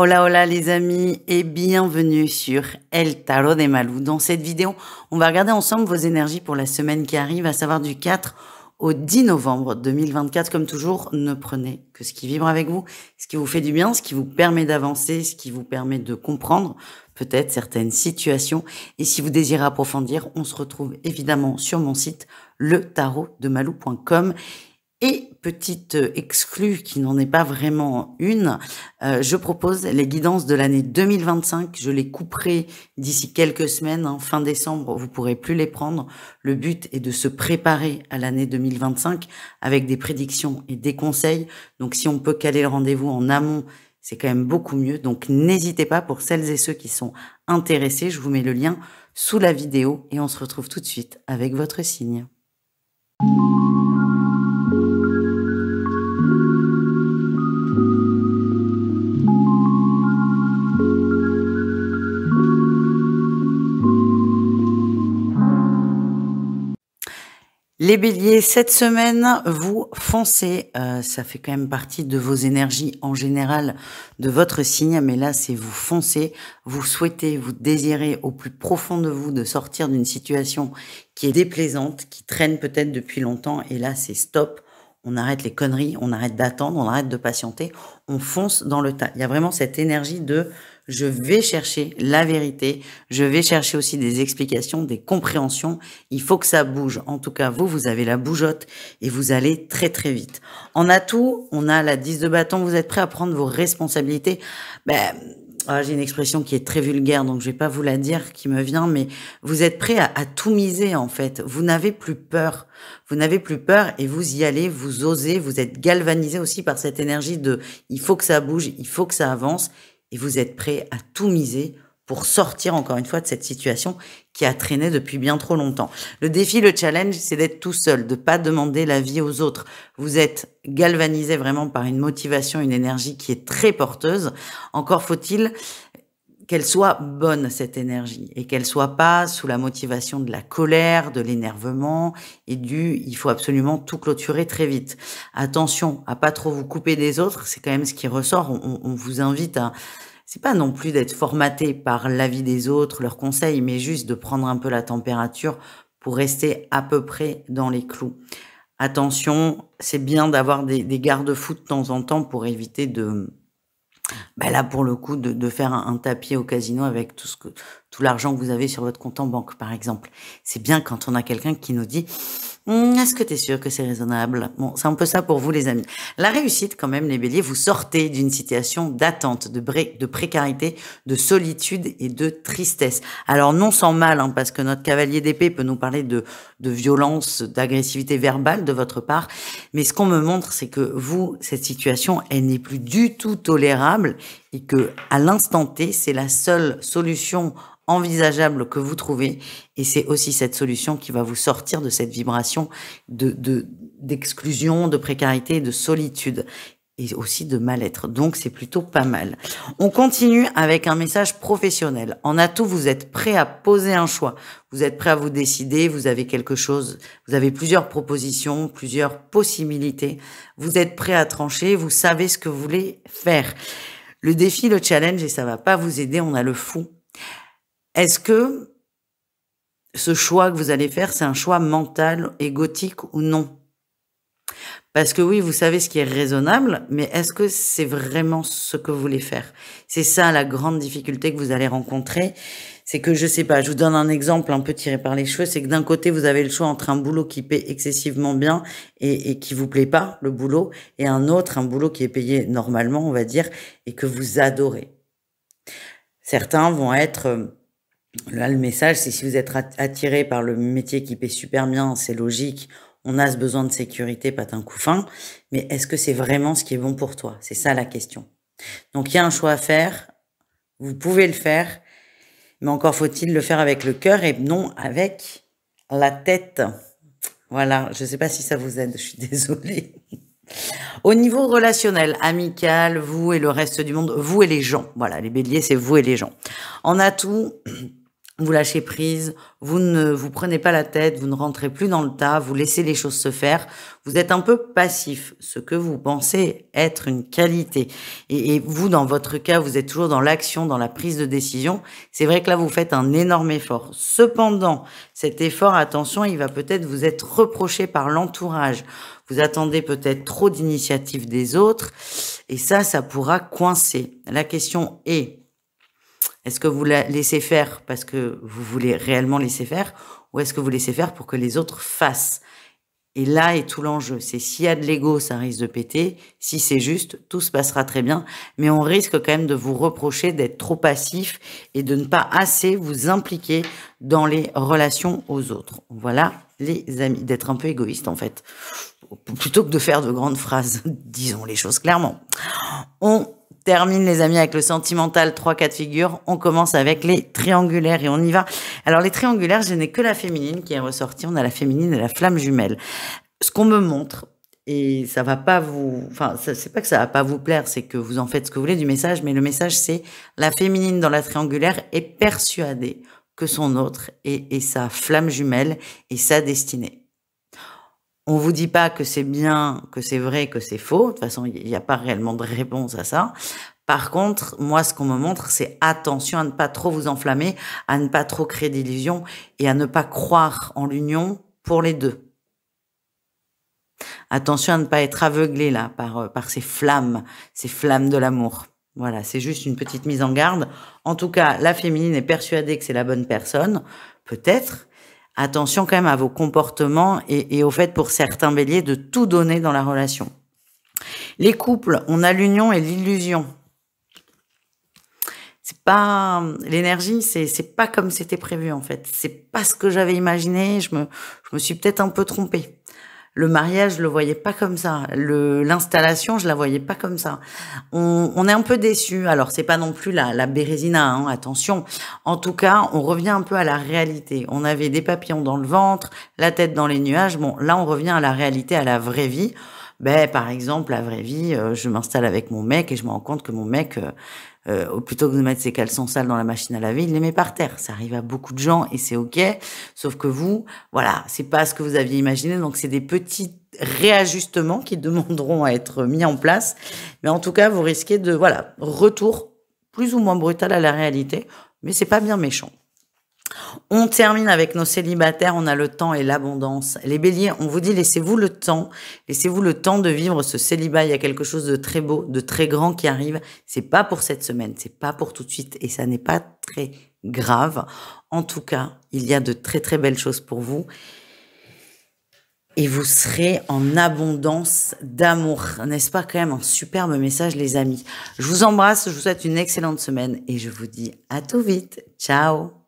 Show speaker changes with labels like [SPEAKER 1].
[SPEAKER 1] Hola, hola les amis et bienvenue sur El Tarot de Malou. Dans cette vidéo, on va regarder ensemble vos énergies pour la semaine qui arrive, à savoir du 4 au 10 novembre 2024. Comme toujours, ne prenez que ce qui vibre avec vous, ce qui vous fait du bien, ce qui vous permet d'avancer, ce qui vous permet de comprendre peut-être certaines situations. Et si vous désirez approfondir, on se retrouve évidemment sur mon site, letarotdemalou.com. Et petite exclue qui n'en est pas vraiment une, je propose les guidances de l'année 2025. Je les couperai d'ici quelques semaines, fin décembre, vous pourrez plus les prendre. Le but est de se préparer à l'année 2025 avec des prédictions et des conseils. Donc si on peut caler le rendez-vous en amont, c'est quand même beaucoup mieux. Donc n'hésitez pas, pour celles et ceux qui sont intéressés, je vous mets le lien sous la vidéo et on se retrouve tout de suite avec votre signe. Les béliers, cette semaine, vous foncez, ça fait quand même partie de vos énergies en général de votre signe, mais là c'est vous foncez, vous souhaitez, vous désirez au plus profond de vous de sortir d'une situation qui est déplaisante, qui traîne peut-être depuis longtemps, et là c'est stop, on arrête les conneries, on arrête d'attendre, on arrête de patienter, on fonce dans le tas. Il y a vraiment cette énergie de je vais chercher la vérité, je vais chercher aussi des explications, des compréhensions. Il faut que ça bouge. En tout cas, vous avez la bougeotte et vous allez très très vite. En atout, on a la 10 de bâton. Vous êtes prêt à prendre vos responsabilités. J'ai une expression qui est très vulgaire, donc je vais pas vous la dire, qui me vient, mais vous êtes prêt à tout miser en fait. Vous n'avez plus peur. Vous n'avez plus peur et vous y allez, vous osez, vous êtes galvanisé aussi par cette énergie de il faut que ça bouge, il faut que ça avance. Et vous êtes prêt à tout miser pour sortir encore une fois de cette situation qui a traîné depuis bien trop longtemps. Le défi, le challenge, c'est d'être tout seul, de pas demander l'avis aux autres. Vous êtes galvanisé vraiment par une motivation, une énergie qui est très porteuse. Encore faut-il qu'elle soit bonne, cette énergie, et qu'elle soit pas sous la motivation de la colère, de l'énervement et il faut absolument tout clôturer très vite. Attention à pas trop vous couper des autres, c'est quand même ce qui ressort. On vous invite à, c'est pas non plus d'être formaté par l'avis des autres, leurs conseils, mais juste de prendre un peu la température pour rester à peu près dans les clous. Attention, c'est bien d'avoir des garde-fous de temps en temps pour éviter de là, pour le coup, de faire un tapis au casino avec tout l'argent que vous avez sur votre compte en banque, par exemple. C'est bien quand on a quelqu'un qui nous dit est-ce que tu es sûr que c'est raisonnable? Bon, c'est un peu ça pour vous, les amis. La réussite, quand même, les béliers, vous sortez d'une situation d'attente, de précarité, de solitude et de tristesse. Alors, non sans mal, parce que notre cavalier d'épée peut nous parler de violence, d'agressivité verbale de votre part. Mais ce qu'on me montre, c'est que vous, cette situation, elle n'est plus du tout tolérable et que, à l'instant T, c'est la seule solution envisageable que vous trouvez, et c'est aussi cette solution qui va vous sortir de cette vibration d'exclusion, de précarité, de solitude et aussi de mal-être. Donc c'est plutôt pas mal. On continue avec un message professionnel. En atout, vous êtes prêt à poser un choix. Vous êtes prêt à vous décider, vous avez quelque chose, vous avez plusieurs propositions, plusieurs possibilités. Vous êtes prêt à trancher, vous savez ce que vous voulez faire. Le défi, le challenge, et ça va pas vous aider, on a le fou. Est-ce que ce choix que vous allez faire, c'est un choix mental, égotique ou non? Parce que oui, vous savez ce qui est raisonnable, mais est-ce que c'est vraiment ce que vous voulez faire? C'est ça la grande difficulté que vous allez rencontrer. C'est que, je sais pas, je vous donne un exemple un peu tiré par les cheveux, c'est que d'un côté, vous avez le choix entre un boulot qui paie excessivement bien et qui vous plaît pas, le boulot, et un boulot qui est payé normalement, on va dire, et que vous adorez. Certains vont être... Là, le message, c'est si vous êtes attiré par le métier qui paie super bien, c'est logique, on a ce besoin de sécurité, patin couffin, mais est-ce que c'est vraiment ce qui est bon pour toi? C'est ça la question. Donc, il y a un choix à faire, vous pouvez le faire, mais encore faut-il le faire avec le cœur et non avec la tête. Voilà, je ne sais pas si ça vous aide, je suis désolée. Au niveau relationnel, amical, vous et le reste du monde, vous et les gens. Voilà, les béliers, c'est vous et les gens. En atout... vous lâchez prise, vous ne vous prenez pas la tête, vous ne rentrez plus dans le tas, vous laissez les choses se faire. Vous êtes un peu passif, ce que vous pensez être une qualité. Et vous, dans votre cas, vous êtes toujours dans l'action, dans la prise de décision. C'est vrai que là, vous faites un énorme effort. Cependant, cet effort, attention, il va peut-être vous être reproché par l'entourage. Vous attendez peut-être trop d'initiatives des autres et ça pourra coincer. La question est-ce que vous la laissez faire parce que vous voulez réellement laisser faire ou est-ce que vous laissez faire pour que les autres fassent? Et là est tout l'enjeu. C'est s'il y a de l'ego, ça risque de péter. Si c'est juste, tout se passera très bien. Mais on risque quand même de vous reprocher d'être trop passif et de ne pas assez vous impliquer dans les relations aux autres. Voilà, les amis, d'être un peu égoïste en fait. Plutôt que de faire de grandes phrases, disons les choses clairement. On termine les amis avec le sentimental, 3 cas de figure. On commence avec les triangulaires et on y va. Alors les triangulaires, je n'ai que la féminine qui est ressortie. On a la féminine et la flamme jumelle. Ce qu'on me montre, et ça va pas vous, enfin, c'est pas que ça va pas vous plaire, c'est que vous en faites ce que vous voulez du message, mais le message c'est la féminine dans la triangulaire est persuadée que son autre est sa flamme jumelle et sa destinée. On vous dit pas que c'est bien, que c'est vrai, que c'est faux. De toute façon, il n'y a pas réellement de réponse à ça. Par contre, moi, ce qu'on me montre, c'est attention à ne pas trop vous enflammer, à ne pas trop créer d'illusions et à ne pas croire en l'union pour les deux. Attention à ne pas être aveuglé là par ces flammes de l'amour. Voilà, c'est juste une petite mise en garde. En tout cas, la féminine est persuadée que c'est la bonne personne, peut-être. Attention quand même à vos comportements et au fait pour certains béliers de tout donner dans la relation. Les couples, on a l'union et l'illusion. C'est pas l'énergie, c'est pas comme c'était prévu en fait. C'est pas ce que j'avais imaginé. Je me suis peut-être un peu trompée. Le mariage, je le voyais pas comme ça. L'installation, je la voyais pas comme ça. On est un peu déçus. Alors, c'est pas non plus la bérésina, hein, attention. En tout cas, on revient un peu à la réalité. On avait des papillons dans le ventre, la tête dans les nuages. Bon, là, on revient à la réalité, à la vraie vie. Ben, par exemple, la vraie vie, je m'installe avec mon mec et je me rends compte que mon mec, plutôt que de mettre ses caleçons sales dans la machine à laver, il les met par terre. Ça arrive à beaucoup de gens et c'est ok. Sauf que vous, voilà, c'est pas ce que vous aviez imaginé. Donc, c'est des petits réajustements qui demanderont à être mis en place. Mais en tout cas, vous risquez de, voilà, retour plus ou moins brutal à la réalité. Mais c'est pas bien méchant. On termine avec nos célibataires, on a le temps et l'abondance. Les béliers, on vous dit laissez-vous le temps de vivre ce célibat. Il y a quelque chose de très beau, de très grand qui arrive. C'est pas pour cette semaine, c'est pas pour tout de suite et ça n'est pas très grave. En tout cas, il y a de très très belles choses pour vous. Et vous serez en abondance d'amour. N'est-ce pas quand même un superbe message les amis? Je vous embrasse, je vous souhaite une excellente semaine et je vous dis à tout vite. Ciao!